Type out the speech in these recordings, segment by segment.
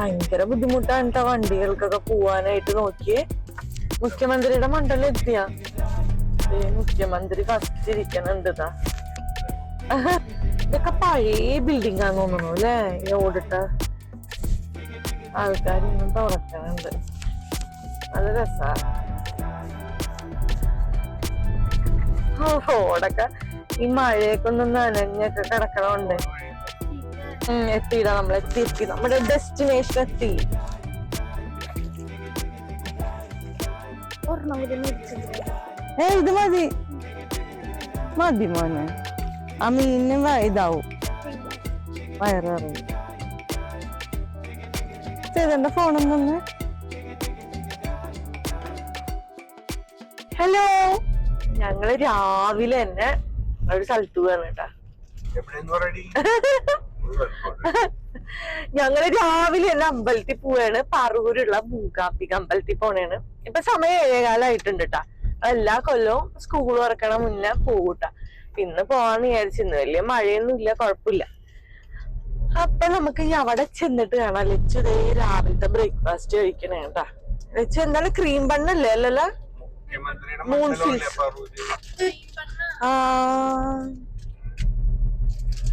ഭയങ്കര ബുദ്ധിമുട്ടാണ് കേട്ടോ വണ്ടികൾക്കൊക്കെ പോവാനായിട്ട്. നോക്കിയേ, മുഖ്യമന്ത്രിയുടെ മണ്ഡലം എത്തിയാ. മുഖ്യമന്ത്രി ഫസ്റ്റ് ഇരിക്കണുണ്ട്. ഇതൊക്കെ പഴയ ബിൽഡിംഗ് ആന്ന് തോന്നുന്നു അല്ലേ? ഈ ഓടിട്ട ആൾക്കാർ ഇന്നും തുറക്കണുണ്ട്. നല്ല രസാണ്. ഓടൊക്കെ ഈ മഴയൊക്കെ ഒന്ന് നനഞ്ഞൊക്കെ കിടക്കണോണ്ട് എത്തിയിടാ. നമ്മളെത്തി നമ്മുടെ ഡെസ്റ്റിനേഷൻ എത്തി. ഇത് മതി മതി മോനെ. ആ മീനിന് ഇതാവും, വയറിറങ്ങി. ചെയ്തണ്ട ഫോണൊന്നൊന്ന്. ഹലോ, ഞങ്ങള് രാവിലെ തന്നെ ഒരു സ്ഥലത്ത് പോവാണ് കേട്ടാ. ഞങ്ങള് രാവിലെ തന്നെ അമ്പലത്തിൽ പോവാണ്. പറവൂരുള്ള മൂകാംബിക അമ്പലത്തിൽ പോണേണ്. ഇപ്പൊ സമയം 7:15 കേട്ടാ. എല്ലാ കൊല്ലവും സ്കൂൾ തുറക്കണ മുന്നേ പോകൂട്ടാ. ഇന്ന് പോവാന്ന് വിചാരിച്ചിരുന്നു. വലിയ മഴയൊന്നും ഇല്ല, കുഴപ്പമില്ല. അപ്പൊ നമുക്ക് ഈ അവിടെ ചെന്നിട്ട് കാണാം. ലച്ചു രാവിലത്തെ ബ്രേക്ക്ഫാസ്റ്റ് കഴിക്കണേ കേട്ടാ. ലച്ചു എന്താണ് ക്രീം ബണ്ണല്ലേ? അല്ലല്ലോ,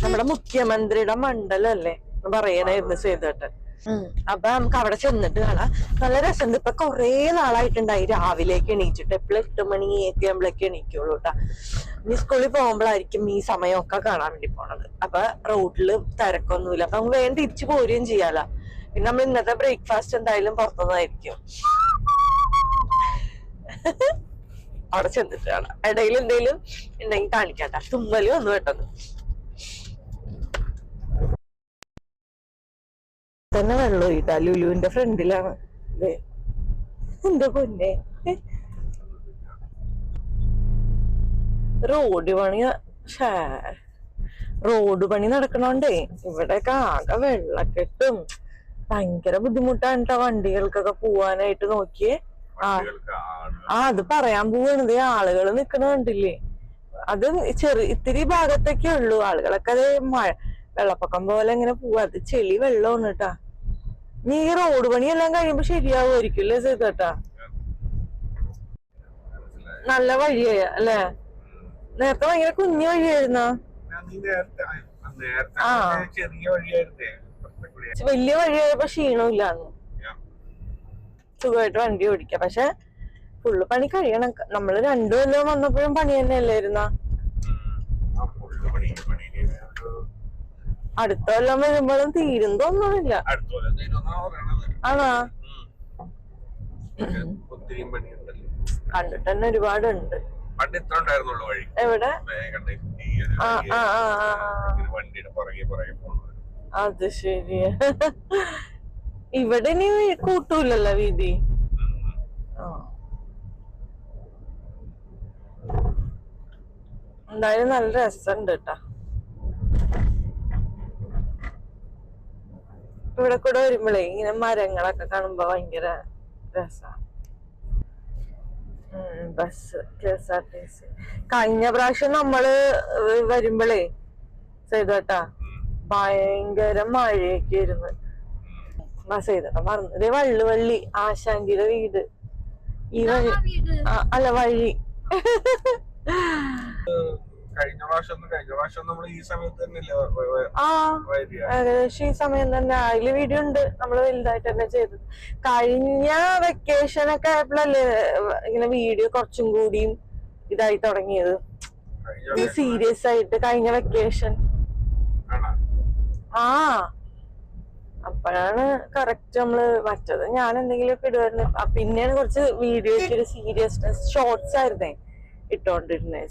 നമ്മുടെ മുഖ്യമന്ത്രിയുടെ മണ്ഡലം അല്ലേ പറയണായിരുന്നു സേതുട്ടൻ. അപ്പൊ നമുക്ക് അവിടെ ചെന്നിട്ട് കാണാം. നല്ല രസമുണ്ട്. ഇപ്പൊ കൊറേ നാളായിട്ടുണ്ടായി രാവിലേക്ക് എണീച്ചിട്ട്. എപ്പോഴും 8 മണിയൊക്കെ ആകുമ്പോഴേക്ക് എണീക്കുള്ളൂ കേട്ടാ. ഇനി സ്കൂളിൽ പോകുമ്പോഴായിരിക്കും ഈ സമയമൊക്കെ കാണാൻ വേണ്ടി പോണത്. അപ്പൊ റോഡില് തിരക്കൊന്നുമില്ല. അപ്പൊ നമുക്ക് വേഗം തിരിച്ചു പോരുകയും ചെയ്യാലോ. പിന്നെ നമ്മൾ ഇന്നത്തെ ബ്രേക്ക്ഫാസ്റ്റ് എന്തായാലും പുറത്തുനിന്നായിരിക്കും. അവിടെ ചെന്നിട്ട് കാണാം. ഇടയിൽ എന്തെങ്കിലും ഉണ്ടെങ്കിൽ കാണിക്കാട്ടാ. തുമ്മല് വന്നു പെട്ടെന്ന് തന്നെ. വെള്ളം ഒഴിട്ടാ. ലുലുവിന്റെ ഫ്രണ്ടിലാണ്. എന്റെ പൊന്നെ, റോഡ് പണി നടക്കണോണ്ടേ ഇവിടെയൊക്കെ ആകെ വെള്ളക്കെട്ടും. ഭയങ്കര ബുദ്ധിമുട്ടാണ് കേട്ടോ വണ്ടികൾക്കൊക്കെ പോവാനായിട്ട്. നോക്കിയേ, അത് പറയാൻ പോവാണ്. ആളുകൾ നിക്കണ കണ്ടില്ലേ? അത് ഇത്തിരി ഭാഗത്തൊക്കെ ഉള്ളൂ. ആളുകളൊക്കെ അത് വെള്ളപ്പൊക്കം പോലെ ഇങ്ങനെ പോവാ. അത് ചെളി വെള്ളമാണ് കേട്ടാ. നീ ഈ റോഡ് പണിയെല്ലാം കഴിയുമ്പോ ശരിയാവുമായിരിക്കും അല്ലേ സേതേട്ടാ? നല്ല വഴിയായ അല്ലേ? നേരത്തെ ഭയങ്കര കുഞ്ഞു വഴിയായിരുന്ന. വലിയ വഴിയായപ്പോ ക്ഷീണമില്ലാന്ന്. സുഖമായിട്ട് വണ്ടി ഓടിക്കാം. പക്ഷെ ഫുള്ള് പണി കഴിയണം. നമ്മള് 2 കൊല്ലം വന്നപ്പോഴും പണി തന്നെ അല്ലായിരുന്ന? അടുത്ത കൊല്ലം വരുമ്പോഴും തീരും തോന്നുന്നില്ല. ആണോ? കണ്ടിട്ട് തന്നെ ഒരുപാടുണ്ട്. എവിടെ? അത് ശരിയാ. ഇവിടെ ഇനി കൂട്ടൂലല്ലോ വീതി. എന്തായാലും നല്ല രസമുണ്ട് കേട്ടാ. ഇവിടെ കൂടെ വരുമ്പോഴേ ഇങ്ങനെ മരങ്ങളൊക്കെ കാണുമ്പോ ഭയങ്കര രസാണ്. Bus KSRTC. കഴിഞ്ഞ പ്രാവശ്യം നമ്മള് വരുമ്പോഴേ സേതുട്ടാ ഭയങ്കര മഴയൊക്കെ ആയിരുന്നു. സേതുട്ട മറന്നത് വള്ളുവള്ളി ആശാങ്കിയുടെ വീട്. ഈ വഴി അല്ല വഴി. ഏകദേശം ഈ സമയം തന്നെ. അതില് വീഡിയോ ഉണ്ട് നമ്മള് വലുതായിട്ട് തന്നെ ചെയ്തത്. കഴിഞ്ഞ വെക്കേഷൻ ഒക്കെ ആയപ്പോഴല്ലേ ഇങ്ങനെ വീഡിയോ കുറച്ചും കൂടിയും ഇതായി തുടങ്ങിയത്. സീരിയസ് ആയിട്ട് കഴിഞ്ഞ വെക്കേഷൻ. അപ്പോഴാണ് കറക്റ്റ് നമ്മള് മറ്റത് ഞാൻ എന്തെങ്കിലുമൊക്കെ ഇടുവായിരുന്നു. പിന്നെയാണ് കുറച്ച് വീഡിയോയ്ക്ക് ഒരു സീരിയസ്നെസ് ഷോർട്സ് ആയിരുന്നേ ഇട്ടോണ്ടിരുന്നേ.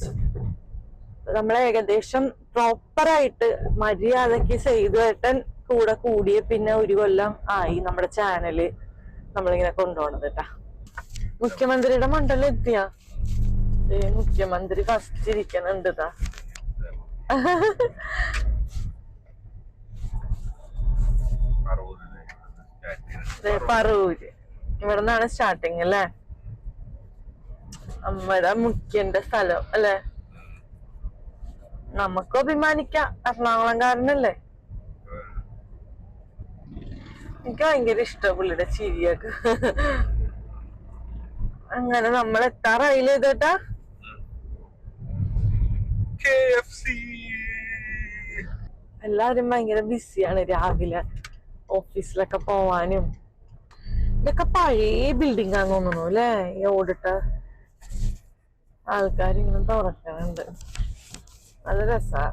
നമ്മളെ ഏകദേശം പ്രോപ്പറായിട്ട് മര്യാദക്ക് സേതുവേട്ടൻ കൂടെ കൂടിയ പിന്നെ 1 കൊല്ലം ആയി നമ്മുടെ ചാനല് നമ്മളിങ്ങനെ കൊണ്ടുപോണത് കേട്ടാ. മുഖ്യമന്ത്രിയുടെ മണ്ഡലം എത്തിയാ. മുഖ്യമന്ത്രി ഫസ്റ്റ് ഇരിക്കണുണ്ട്. പറവൂര് ഇവിടെ നിന്നാണ് സ്റ്റാർട്ടിങ് അല്ലേ? നമ്മുടെ മുഖ്യന്റെ സ്ഥലം അല്ലെ? നമുക്ക് അഭിമാനിക്കാം, എറണാകുളംകാരനല്ലേ. എനിക്ക് ഭയങ്കര ഇഷ്ടം പുള്ളിയുടെ ചിരിയൊക്കെ. അങ്ങനെ നമ്മൾ എത്താറായില്ലേ ഇതേട്ടാ? എല്ലാരും ഭയങ്കര ബിസിയാണ് രാവിലെ ഓഫീസിലൊക്കെ പോവാനും. ഇതൊക്കെ പഴയ ബിൽഡിംഗ് ആണെന്ന് തോന്നുന്നു അല്ലേ? ഈ ഓടിട്ട ആൾക്കാരിങ്ങനെ തുറക്കണുണ്ട്. നല്ല രസാ.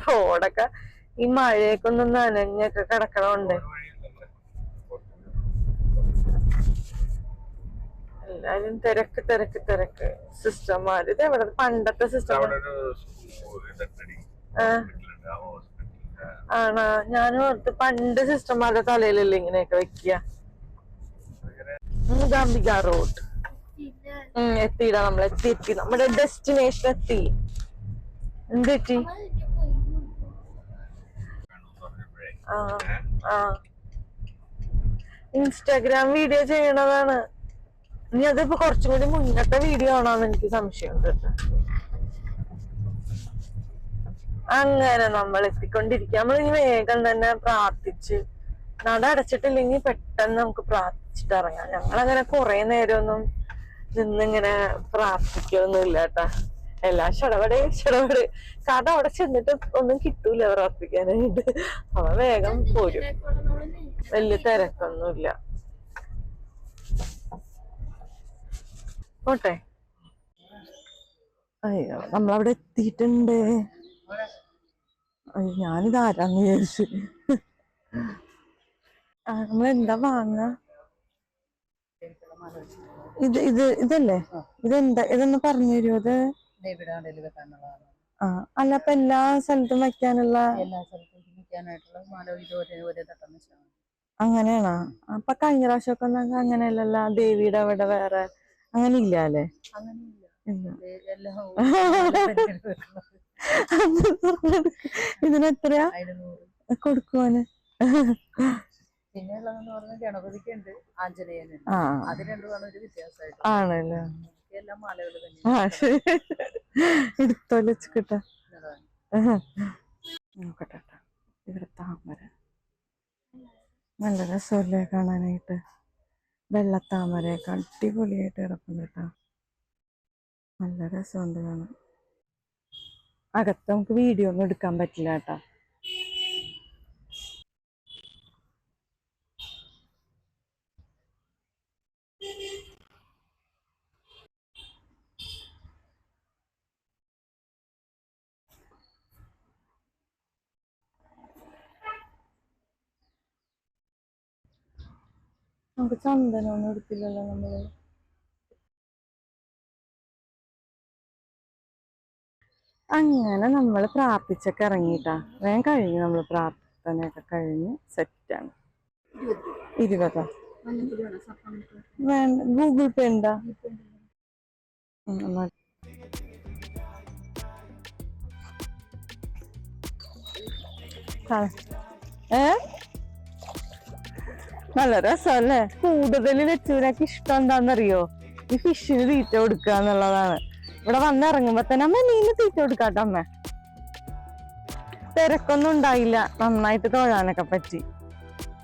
റോഡൊക്കെ ഈ മഴയൊക്കെ ഒന്ന് നനഞ്ഞൊക്കെ കിടക്കണുണ്ട്. എല്ലാരും തിരക്ക് തിരക്ക് തിരക്ക്. സിസ്റ്റർമാര് ഇത് എവിടെ? പണ്ടത്തെ സിസ്റ്റർ ആണോ? ഞാൻ ഓർത്ത് പണ്ട് സിസ്റ്റർമാരുടെ തലയിലല്ലേ ഇങ്ങനെയൊക്കെ വെക്കുക. മൂകാംബിക റോഡ് എത്തിയിടാ. നമ്മൾ എത്തി നമ്മുടെ ഡെസ്റ്റിനേഷൻ എത്തി. എന്തെറ്റി? ഇൻസ്റ്റാഗ്രാം വീഡിയോ ചെയ്യണതാണ്. ഇനി അതിപ്പോ കുറച്ചും കൂടി മുന്നത്തെ വീഡിയോ ആണോന്ന് എനിക്ക് സംശയമുണ്ട്. അങ്ങനെ നമ്മൾ എത്തിക്കൊണ്ടിരിക്കുക. നമ്മൾ ഇനി വേഗം തന്നെ പ്രാർത്ഥിച്ച്, നട അടച്ചിട്ടില്ലെങ്കിൽ പെട്ടെന്ന് നമുക്ക് പ്രാർത്ഥിച്ചിട്ട് ഇറങ്ങാം. ഞങ്ങളങ്ങനെ കുറെ നേരമൊന്നും നിന്നിങ്ങനെ പ്രാർത്ഥിക്കൊന്നുമില്ല കേട്ടാ. എല്ലാം ഷടപടെ കട അവിടെ ചെന്നിട്ട് ഒന്നും കിട്ടൂല പ്രാർത്ഥിക്കാനായിട്ട്. അവ വേഗം പോരും. വലിയ തിരക്കൊന്നുമില്ല. പോട്ടെ. അയ്യോ, നമ്മളവിടെ എത്തിയിട്ടുണ്ട്. അയ്യോ, ഞാനിത് ആരാന്ന് വിചാരിച്ചു. നമ്മളെന്താ വാങ്ങ? ഇതല്ലേ? ഇതൊന്ന് പറഞ്ഞു തരുമോ? ഇത് അല്ല, അപ്പൊ എല്ലാ സ്ഥലത്തും വെക്കാനുള്ള അങ്ങനെയാണോ? അപ്പൊ കഴിഞ്ഞ പ്രാവശ്യമൊക്കെ അങ്ങനെയല്ലല്ലോ? ദേവിയുടെ അവിടെ വേറെ അങ്ങനെ ഇല്ല അല്ലേ? ഇതിനെത്രയാ കൊടുക്കുവാന്? പിന്നെ ഉള്ളതെന്ന് പറഞ്ഞാൽ ഗണപതിക്കുണ്ട്, ആഞ്ജനേയനുണ്ട്. അത് രണ്ടുമാണ് ഒരു വ്യത്യാസമായിട്ട്. ആണല്ലേ? എല്ലാം മാലകൾ തന്നെ. എടുത്തോലെ വെച്ചിട്ടാ നോക്കട്ടെ. ഇവിടെ താമര നല്ല രസമല്ലേ കാണാനായിട്ട്? വെള്ളത്താമരയൊക്കെ അടിപൊളിയായിട്ട് കിടപ്പുണ്ട് കേട്ടോ. നല്ല രസമുണ്ട് കാണാൻ. അകത്ത് നമുക്ക് വീഡിയോ ഒന്നും എടുക്കാൻ പറ്റില്ല കേട്ടോ. നമുക്ക് ചന്ദനമൊന്നും എടുത്തില്ലല്ലോ നമ്മള്. അങ്ങനെ നമ്മൾ പ്രാർത്ഥിച്ചൊക്കെ ഇറങ്ങിട്ടാ. വേഗം കഴിഞ്ഞു. നമ്മൾ പ്രാർത്ഥനയൊക്കെ കഴിഞ്ഞ് സെറ്റാണ്. 20 വേണ്ട, ഗൂഗിൾ പേ ഉണ്ടാ? നല്ല രസമല്ലേ? കൂടുതൽ ലച്ചുവിനൊക്കെ ഇഷ്ടം എന്താന്നറിയോ? ഈ ഫിഷിന് തീറ്റ കൊടുക്കുക എന്നുള്ളതാണ്. ഇവിടെ വന്നിറങ്ങുമ്പോ തന്നെ അമ്മ മീന് തീറ്റ കൊടുക്കാട്ടോ അമ്മ. തിരക്കൊന്നും ഉണ്ടായില്ല. നന്നായിട്ട് തൊഴാനൊക്കെ പറ്റി.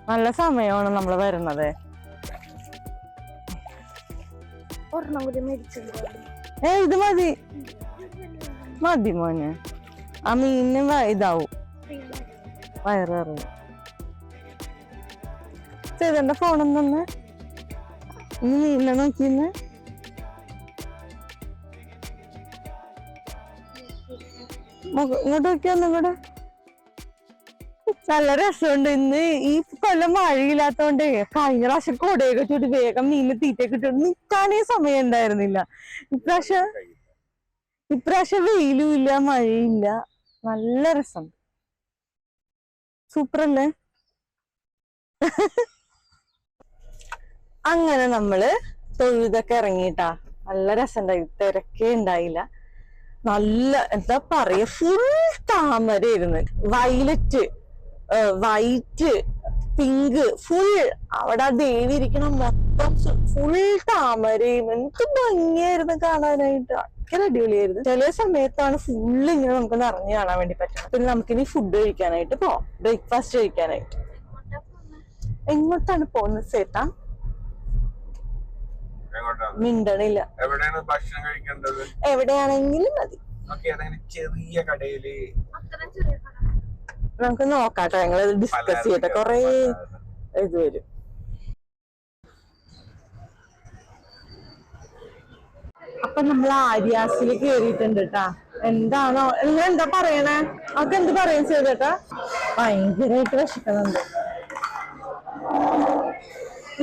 നല്ല സമയമാണ് നമ്മൾ വരുന്നത്. ഇത് മതി മതി മോനെ. ആ മീനിന് ഇതാവും, വയറിറങ്ങും. ചെയ്തണ്ട ഫോണൊന്നൊന്ന് ഇനി മീനിനെ നോക്കിന്ന്. ഇങ്ങോട്ട് നോക്കിയാ ഒന്നുകൂടെ. നല്ല രസമുണ്ട്. ഇന്ന് ഈ കൊല്ലം മഴയില്ലാത്തോണ്ട് കഴിഞ്ഞ പ്രാവശ്യം കൊടയൊക്കെ ചൂടി വേഗം മീനിന് തീറ്റയൊക്കെ ഇട്ടു നിൽക്കാനേ സമയം ഉണ്ടായിരുന്നില്ല. ഇപ്രാവശ്യം വെയിലും ഇല്ല, മഴയില്ല. നല്ല രസം. സൂപ്പറല്ലേ? അങ്ങനെ നമ്മള് തൊഴുതൊക്കെ ഇറങ്ങിട്ടാ. നല്ല രസമുണ്ടായി. തിരക്കേ ഉണ്ടായില്ല. നല്ല എന്താ പറയാ, ഫുൾ താമരയായിരുന്നു. Violet, white, pink, full. അവിടെ ആ ദേവി ഇരിക്കണം മൊത്തം ഫുൾ താമരയും. എന്ത് ഭംഗിയായിരുന്നു കാണാനായിട്ട്. ഭയങ്കര അടിപൊളിയായിരുന്നു. ചില സമയത്താണ് ഫുള്ള് ഇങ്ങനെ നമുക്ക് നിറഞ്ഞു കാണാൻ വേണ്ടി പറ്റും. പിന്നെ നമുക്കിനി ഫുഡ് കഴിക്കാനായിട്ട് പോവാം, ബ്രേക്ക്ഫാസ്റ്റ് കഴിക്കാനായിട്ട്. എങ്ങോട്ടാണ് പോകുന്നത് ചേട്ടാ? മിണ്ടണില്ല. എവിടെയാണെങ്കിലും മതി, ചെറിയ കടയില് നമുക്ക് നോക്കാട്ടോ. ഞങ്ങളത് ഡിസ്കസ് ചെയ്യട്ടെ, കൊറേ ഇത് വരും. അപ്പൊ നമ്മൾ ആര്യാസിൽ കേറിയിട്ടുണ്ട് കേട്ടാ. എന്താണോ നിങ്ങൾ എന്താ പറയണേ? അതൊക്കെ എന്ത് പറയും ചെയ്തേട്ടാ? ഭയങ്കരമായിട്ട് വിശക്കുന്നുണ്ട്.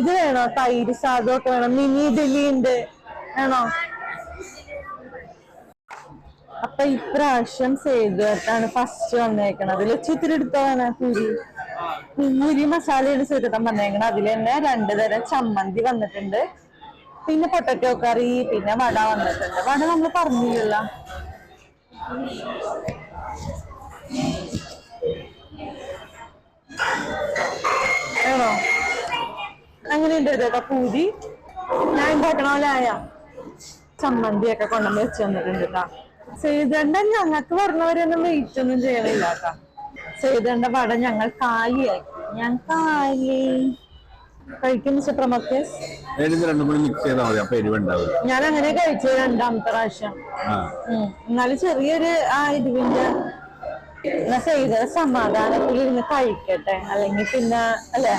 ഇത് വേണോ? തൈര് സാധം ഒക്കെ വേണം. മിനി ഇഡലി ഉണ്ട്, വേണോ? അപ്പൊ ഇപ്രാവശ്യം സേതുവേട്ടാണ് ഫസ്റ്റ് വന്നേക്കണത്. ലച്ചിത്തിരി എടുത്തോളാണ് പൂരി. പൂരി മസാലയാണ് സേതുവേട്ടൻ വന്നേക്കണത്. അതിൽ തന്നെ 2 തരം ചമ്മന്തി വന്നിട്ടുണ്ട്, പിന്നെ പൊട്ടറ്റോ കറി, പിന്നെ വട വന്നിട്ടുണ്ട്. വട നമ്മൾ പറഞ്ഞില്ലല്ലോ. ആണോ? അങ്ങനെയുണ്ട് കേട്ടോ പൂരി. ഞാൻ ഉണ്ടാക്കണ പോലെ ആയ ചമ്മന്തിയൊക്കെ കൊണ്ടുവന്ന് വെച്ച് തന്നിട്ടുണ്ട് കേട്ടാ. സേതുവേട്ടൻ ഞങ്ങൾക്ക് പറഞ്ഞവരൊന്നും വെയിറ്റ് ഒന്നും ചെയ്യണില്ല കേട്ടാ. സേതുവേട്ടന്റെ വട ഞങ്ങൾ കാലിയാക്കി. ഞാൻ കാലി കഴിക്കുന്ന ചിത്രമൊക്കെ ഞാൻ അങ്ങനെ കഴിച്ചത് 2ാമത്തെ പ്രാവശ്യം. എന്നാലും ചെറിയൊരു എരിവിന്റെ ചെയ്ത സമാധാനത്തിൽ ഇരുന്ന് കഴിക്കട്ടെ, അല്ലെങ്കിൽ പിന്നെ അല്ലേ.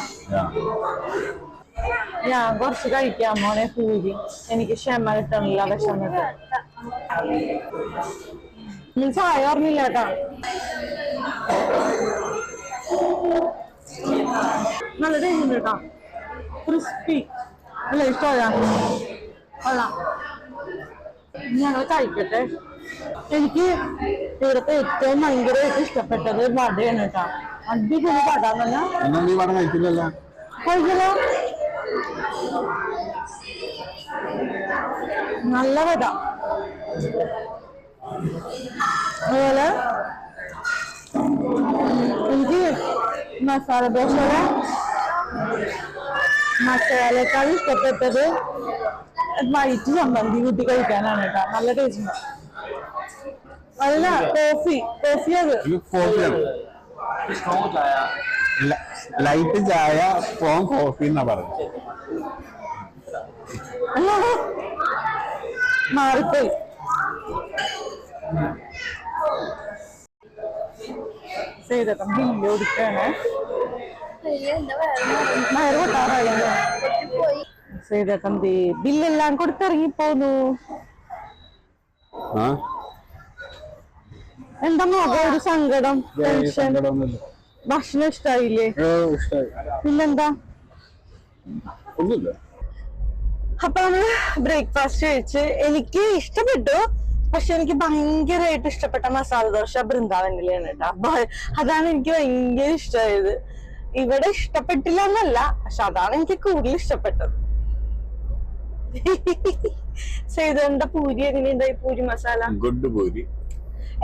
ഞാൻ കുറച്ച് കഴിക്കാൻ പോണേ പൂരി. എനിക്ക് ക്ഷമ കിട്ടണില്ല വിശന്നിട്ട്. നീ ചായ ഓർമ്മില്ല കേട്ടാ. നല്ല ടേസ്റ്റ് കേട്ടോ, ക്രിസ്പി അല്ല. ഇഷ്ടമല്ല, കൊള്ളാം. ഞങ്ങൾ കഴിക്കട്ടെ. എനിക്ക് ഇവിടുത്തെ ഏറ്റവും ഭയങ്കരമായിട്ട് ഇഷ്ടപ്പെട്ടത് വടയാണ് കേട്ടോ. അടിപൊളി വട കഴിക്കില്ല. നല്ല വട. അതുപോലെ എനിക്ക് മസാലയേക്കാൾ ഇഷ്ടപ്പെട്ടത് വൈറ്റ് ചമ്മന്തി കൂട്ടി കഴിക്കാനാണ് കേട്ടോ. നല്ല ടേസ്റ്റ്. അല്ല, കോഫി അത് ലൈറ്റ് ചായ, സ്ട്രോങ് കോഫി എന്നാ പറഞ്ഞത്. മാറിപ്പോയി. ചെയ്തേക്കാം ബില്ല് കൊടുക്കാണ്. വയറ് പൊട്ടാറായില്ലേ? ചെയ്തേക്കാം ബില്ലെല്ലാം കൊടുത്തിറങ്ങിപ്പോന്നു. എന്താ മുഖം ഒരു സങ്കടം, ടെൻഷൻ? ഭക്ഷണം ഇഷ്ടായില്ലേ? പിന്നെന്താ? അപ്പൊ നമ്മള് ബ്രേക്ക്ഫാസ്റ്റ് കഴിച്ച് എനിക്ക് ഇഷ്ടപ്പെട്ടു. പക്ഷെ എനിക്ക് ഭയങ്കരമായിട്ട് ഇഷ്ടപ്പെട്ട മസാല ദോശ ബൃന്ദാവനിലാണ് കേട്ടോ. അതാണ് എനിക്ക് ഭയങ്കര ഇഷ്ടമായത്. ഇവിടെ ഇഷ്ടപ്പെട്ടില്ല എന്നല്ല, പക്ഷെ അതാണ് എനിക്ക് കൂടുതൽ ഇഷ്ടപ്പെട്ടത്. സേതുവിന്റെ പൂരി എങ്ങനെയുണ്ടായി? പൂരി മസാല ഗുഡ് പൂരി.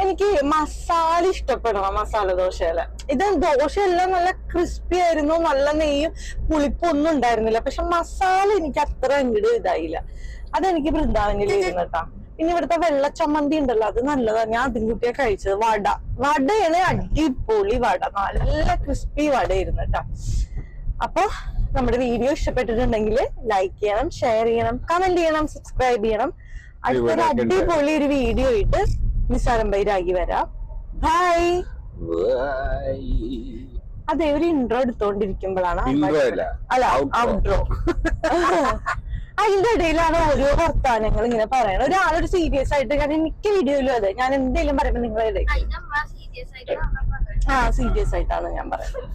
എനിക്ക് മസാല ഇഷ്ടപ്പെടണം മസാല ദോശയില്. ഇത് ദോശയെല്ലാം നല്ല ക്രിസ്പി ആയിരുന്നു, നല്ല നെയ്യും പുളിപ്പൊന്നും ഉണ്ടായിരുന്നില്ല. പക്ഷെ മസാല എനിക്ക് അത്ര അങ്ങോട്ട് ഇതായില്ല. അതെനിക്ക് ബൃന്ദാവനിലായിരുന്നു കേട്ടാ. പിന്നെ ഇവിടുത്തെ വെള്ളച്ചമ്മന്തി ഉണ്ടല്ലോ, അത് നല്ലതാണ്. ഞാൻ അതിൻ കുട്ടിയെ കഴിച്ചത്. വടയാണ് അടിപൊളി വട, നല്ല ക്രിസ്പി വടയായിരുന്നു കേട്ടാ. അപ്പൊ നമ്മുടെ വീഡിയോ ഇഷ്ടപ്പെട്ടിട്ടുണ്ടെങ്കിൽ ലൈക്ക് ചെയ്യണം, ഷെയർ ചെയ്യണം, കമന്റ് ചെയ്യണം, സബ്സ്ക്രൈബ് ചെയ്യണം. അടുത്തൊരു അടിപൊളി ഒരു വീഡിയോ ആയിട്ട് നിസാരം ബൈരാഗി വരാം. ബൈ. അതെ, ഒരു ഇൻട്രോ എടുത്തോണ്ടിരിക്കുമ്പോഴാണ് അല്ല ഔട്ട്രോ. അതിന്റെ ഇടയിലാണ് ഓരോ വർത്താനങ്ങൾ ഇങ്ങനെ പറയണം. ഒരാളൊരു സീരിയസ് ആയിട്ട്, കാരണം മിക്ക വീഡിയോയിലും അതെ, ഞാൻ എന്തെങ്കിലും പറയുമ്പോ നിങ്ങളുടെ ഇടയിൽ സീരിയസ് ആയിട്ടാണ് ഞാൻ പറയുന്നത്.